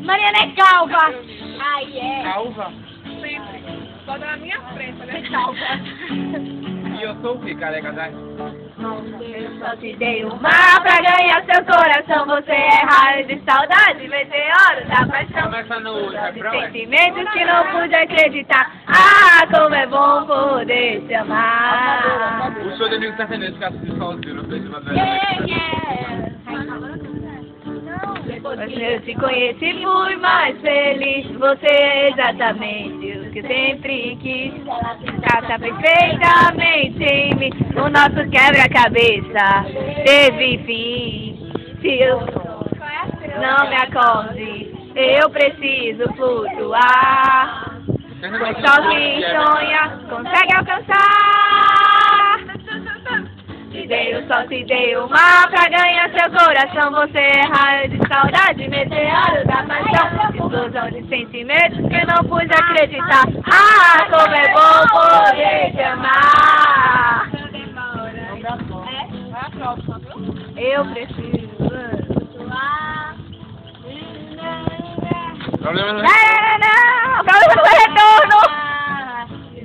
Mariana é calva. Ai, é. Calva. Sempre. Só na minha frente, né? Calva. E eu sou o que, careca, né? Eu só te dei um mar pra ganhar seu coração. Você é raio de saudade, meteoro da paixão. Começa no refrão, é? Sentimentos que não pude acreditar. Ah, como é bom poder te amar. O show do amigo sertanejo fica assim sozinho no festival do Eu te conheci, fui mais feliz. Você é exatamente o que eu sempre quis. Casa perfeitamente em mim. O nosso quebra-cabeça teve fim. Se eu não me acorde, eu preciso flutuar. Só quem sonha consegue alcançar. Eu só te dei o mar pra ganhar seu coração. Você é raio de saudade, meteoro da paixão. Explosão de sentimentos que não pude acreditar. Ah, como é bom poder te amar. Eu preciso Problema não Problema do retorno.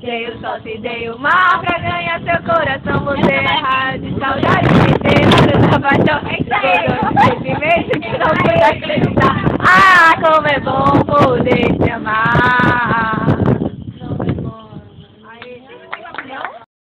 Eu só te dei o mar pra ganhar seu coração. Você é raio de saudade, meteoro da paixão. Explosão de sentimentos que não pude acreditar. Ah, como é bom poder te amar.